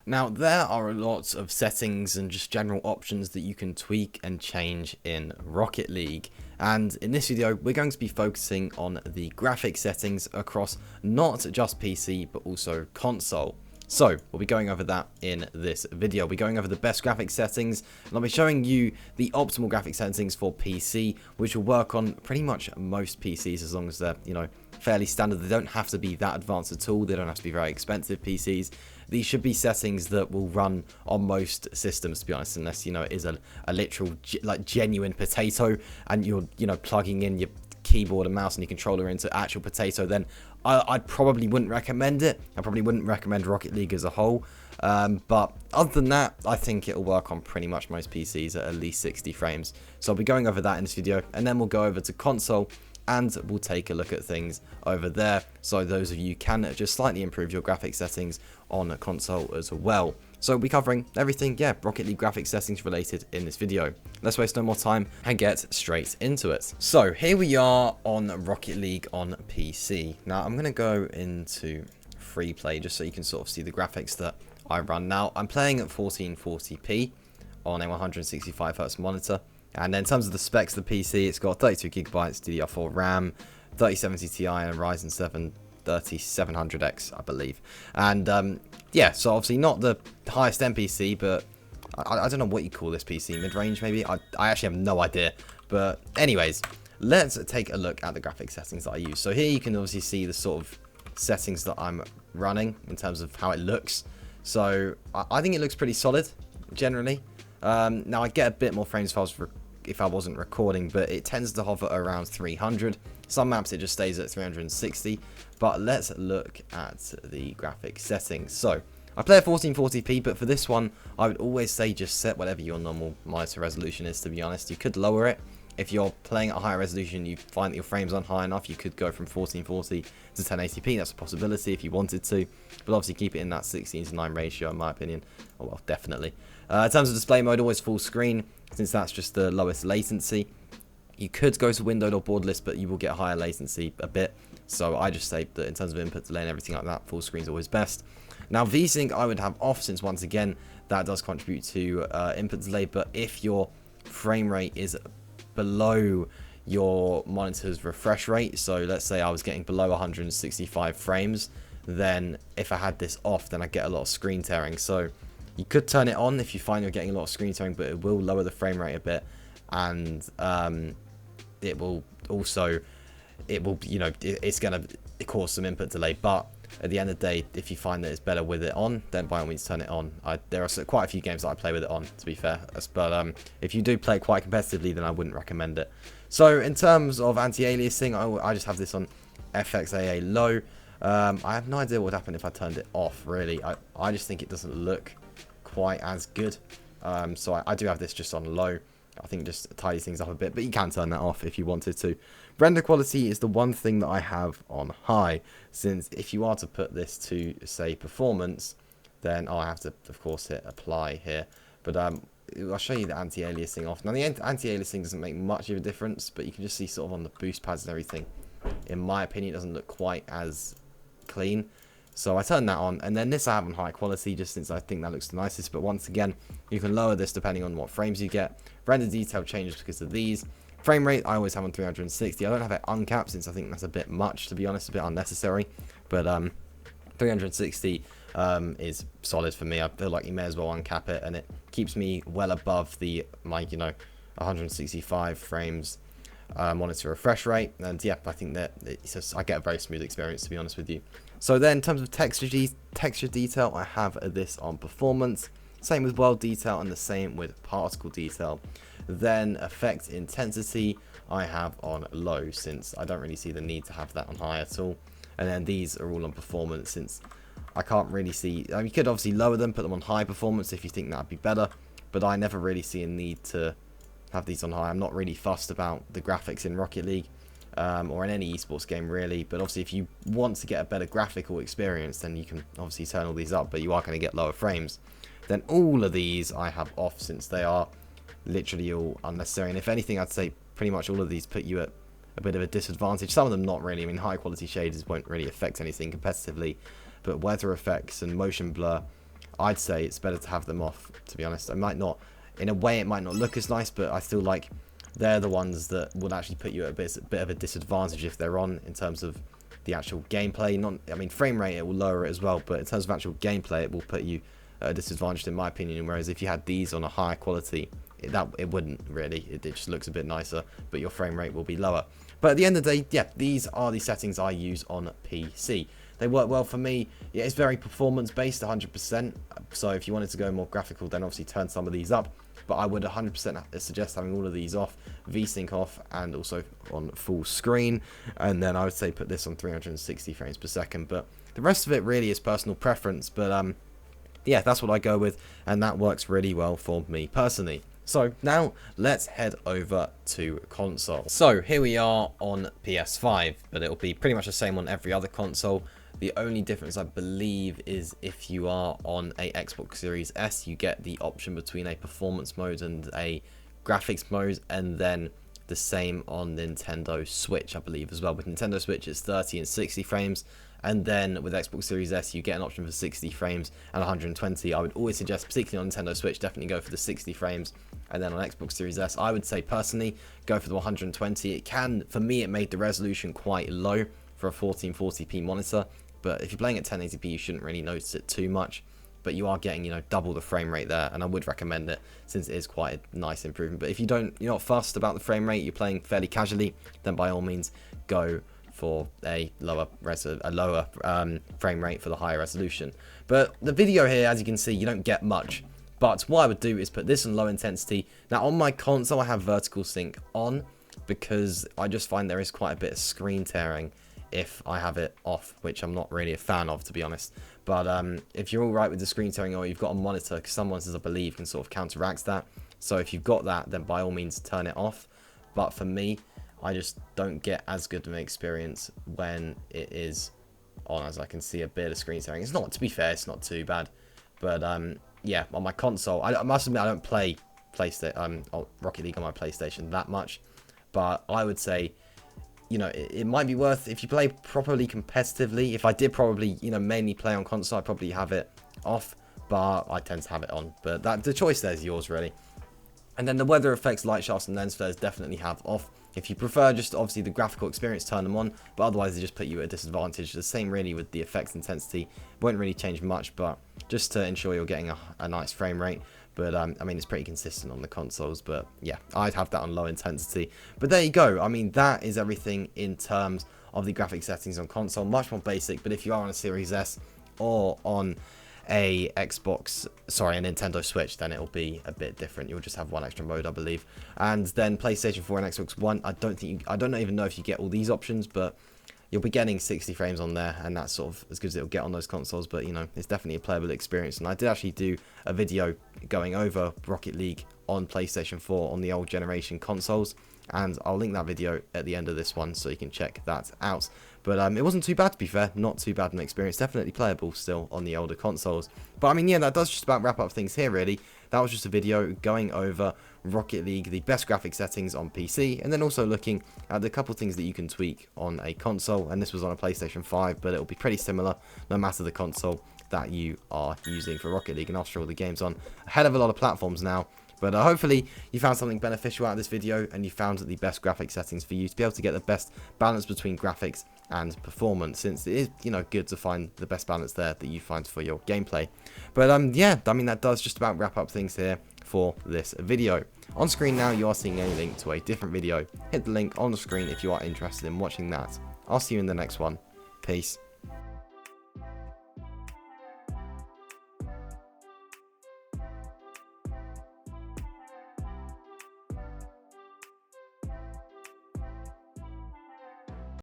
Now, there are a lot of settings and just general options that you can tweak and change in Rocket League. And in this video, we're going to be focusing on the graphic settings across not just PC, but also console. So, we'll be going over that in this video. We'll be going over the best graphic settings, and I'll be showing you the optimal graphic settings for PC, which will work on pretty much most PCs as long as they're, fairly standard. They don't have to be that advanced at all. They don't have to be very expensive PCs. These should be settings that will run on most systems, to be honest, unless, it is a literal, genuine potato, and you're, plugging in your keyboard and mouse and your controller into actual potato, then I probably wouldn't recommend it. I probably wouldn't recommend Rocket League as a whole. But other than that, I think it'll work on pretty much most PCs at least 60 frames. So I'll be going over that in this video, and then we'll go over to console, and we'll take a look at things over there, so those of you can just slightly improve your graphic settings on a console as well. So we'll be covering everything, Rocket League graphic settings related in this video. Let's waste no more time and get straight into it. So here we are on Rocket League on PC. Now I'm going to go into free play just so you can sort of see the graphics that I run. Now I'm playing at 1440p on a 165Hz monitor. And then in terms of the specs of the PC, it's got 32GB DDR4 RAM, 3070 Ti, and a Ryzen 7 3700X, I believe. And so obviously not the highest end PC, but I don't know what you call this PC, mid-range maybe? I actually have no idea. But anyways, let's take a look at the graphic settings that I use. So here you can obviously see the sort of settings that I'm running in terms of how it looks. So I think it looks pretty solid, generally. Now I get a bit more frames if I wasn't recording, but it tends to hover around 300. Some maps it just stays at 360. But let's look at the graphic settings. So I play at 1440p, but for this one I would always say just set whatever your normal monitor resolution is, to be honest. You could lower it. If you're playing at a higher resolution, you find that your frames aren't high enough, you could go from 1440 to 1080p. That's a possibility if you wanted to, but obviously keep it in that 16:9 ratio, in my opinion. Oh, well, definitely. In terms of display mode, always full screen, since that's just the lowest latency. You could go to windowed or borderless, but you will get higher latency a bit. So I just say that in terms of input delay and everything like that, full screen is always best. Now VSync I would have off, since once again that does contribute to input delay. But if your frame rate is below your monitor's refresh rate, so let's say I was getting below 165 frames, then if I had this off, then I get a lot of screen tearing. So you could turn it on if you find you're getting a lot of screen tearing, but it will lower the frame rate a bit, and it will also, it's going to cause some input delay. But at the end of the day, if you find that it's better with it on, then by all means turn it on. There are quite a few games that I play with it on, to be fair. But if you do play quite competitively, then I wouldn't recommend it. So in terms of anti-aliasing, I just have this on FXAA low. I have no idea what would happen if I turned it off, really. I just think it doesn't look quite as good. So I do have this just on low. I think just tidies things up a bit, but you can turn that off if you wanted to. Render quality is the one thing that I have on high, since if you are to put this to, say, performance, then I have to, of course, hit apply here. But I'll show you the anti-aliasing off. Now, the anti-aliasing doesn't make much of a difference, but you can just see sort of on the boost pads and everything, in my opinion, it doesn't look quite as clean. So I turn that on, and then this I have on high quality, just since I think that looks the nicest. But once again, you can lower this depending on what frames you get. Render detail changes because of these. Frame rate I always have on 360. I don't have it uncapped, since I think that's a bit much, to be honest, a bit unnecessary. But 360 is solid for me. I feel like you may as well uncap it, and it keeps me well above my 165 frames monitor refresh rate. And yeah, I think that I get a very smooth experience, to be honest with you. So then in terms of texture detail, I have this on performance. Same with world detail, and the same with particle detail. Then effect intensity I have on low, since I don't really see the need to have that on high at all. And then these are all on performance, since I can't really see. You could obviously lower them, put them on high performance if you think that would be better, but I never really see a need to have these on high. I'm not really fussed about the graphics in Rocket League. Or in any esports game, really. But obviously, if you want to get a better graphical experience, then you can obviously turn all these up, but you are going to get lower frames. Then all of these I have off, since they are literally all unnecessary. And if anything, I'd say pretty much all of these put you at a bit of a disadvantage. Some of them not really. I mean, high quality shaders won't really affect anything competitively, but weather effects and motion blur, I'd say it's better to have them off, to be honest. I might not, in a way, it might not look as nice, but I still like they're the ones that would actually put you at a bit of a disadvantage if they're on in terms of the actual gameplay. I mean, frame rate, it will lower it as well, but in terms of actual gameplay, it will put you at a disadvantage, in my opinion. Whereas if you had these on a higher quality, it wouldn't really. It just looks a bit nicer, but your frame rate will be lower. But at the end of the day, yeah, these are the settings I use on PC. They work well for me. Yeah, it's very performance based, 100%. So if you wanted to go more graphical, then obviously turn some of these up. But I would 100% suggest having all of these off, VSync off, and also on full screen. And then I would say put this on 360 frames per second. But the rest of it really is personal preference. But yeah, that's what I go with, and that works really well for me personally. So now let's head over to console. So here we are on PS5, but it'll be pretty much the same on every other console. The only difference, I believe, is if you are on a Xbox Series S, you get the option between a performance mode and a graphics mode, and then the same on Nintendo Switch, I believe, as well. With Nintendo Switch, it's 30 and 60 frames, and then with Xbox Series S, you get an option for 60 frames and 120. I would always suggest, particularly on Nintendo Switch, definitely go for the 60 frames, and then on Xbox Series S, I would say, personally, go for the 120. It can, for me, it made the resolution quite low for a 1440p monitor, but if you're playing at 1080p, you shouldn't really notice it too much. But you are getting, you know, double the frame rate there, and I would recommend it since it is quite a nice improvement. But if you're not fussed about the frame rate, you're playing fairly casually, then by all means go for a lower frame rate for the higher resolution. But the video here, as you can see, you don't get much. But what I would do is put this on low intensity. Now on my console, I have vertical sync on because I just find there is quite a bit of screen tearing if I have it off, which I'm not really a fan of, to be honest. But if you're all right with the screen tearing, or you've got a monitor, because some monitors, I believe, can sort of counteract that. So if you've got that, then by all means turn it off. But for me, I just don't get as good of an experience when it is on, as I can see a bit of screen tearing. It's not, to be fair, it's not too bad. But yeah, on my console, I must admit I don't play Rocket League on my PlayStation that much. But I would say, you know, it might be worth, if you play properly competitively. If I did probably, you know, mainly play on console, I'd probably have it off, but I tend to have it on. But the choice there is yours, really. And then the weather effects, light shafts, and lens flares definitely have off. If you prefer just obviously the graphical experience, turn them on, but otherwise they just put you at a disadvantage. The same really with the effects intensity. Won't really change much, but just to ensure you're getting a nice frame rate. But I mean, it's pretty consistent on the consoles. But yeah, I'd have that on low intensity. But there you go. I mean, that is everything in terms of the graphic settings on console. Much more basic. But if you are on a Series S or on a Nintendo Switch, then it'll be a bit different. You'll just have one extra mode, I believe. And then PlayStation 4 and Xbox One, I don't even know if you get all these options, but you'll be getting 60 frames on there, and that's sort of as good as it'll get on those consoles. But you know, it's definitely a playable experience. And I did actually do a video going over Rocket League on PlayStation 4 on the old generation consoles, and I'll link that video at the end of this one so you can check that out. But it wasn't too bad, to be fair. Not too bad an experience. Definitely playable still on the older consoles. But I mean, yeah, that does just about wrap up things here, really. That was just a video going over Rocket League, the best graphic settings on PC, and then also looking at the couple things that you can tweak on a console. And this was on a PlayStation 5, but it'll be pretty similar no matter the console that you are using for Rocket League. And after all, the game's on a hell of a lot of platforms now. But hopefully you found something beneficial out of this video, and you found the best graphic settings for you to be able to get the best balance between graphics and performance, since it is, you know, good to find the best balance there that you find for your gameplay. But yeah, I mean, that does just about wrap up things here for this video. On screen now, you are seeing a link to a different video. Hit the link on the screen if you are interested in watching that. I'll see you in the next one. Peace.